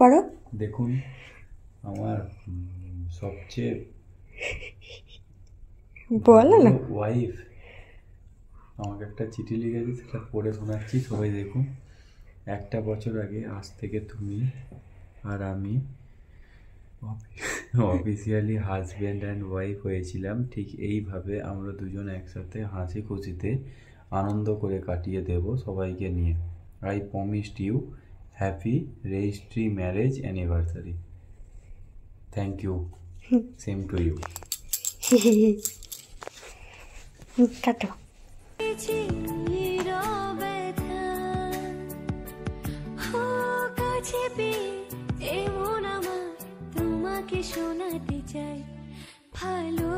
পড়ো। দেখুন, আমার সবচেয়ে বলো না। ওয়াইফ আমাকে একটা চিঠি লিখেছে, সেটা পড়ে শোনাচ্ছি, সবাই দেখুন। 1 বছর আগে আজ থেকে তুমি আর আমি অফিসিয়ালি হাজব্যান্ড অ্যান্ড ওয়াইফ হয়েছিলাম। ঠিক এইভাবে আমরা দুজন একসাথে হাসি খুশিতে আনন্দ করে কাটিয়ে দেব সবাইকে নিয়ে। I promised you happy registry marriage anniversary. Thank you, same to you. কাটো। শোনাতে চাই ভালো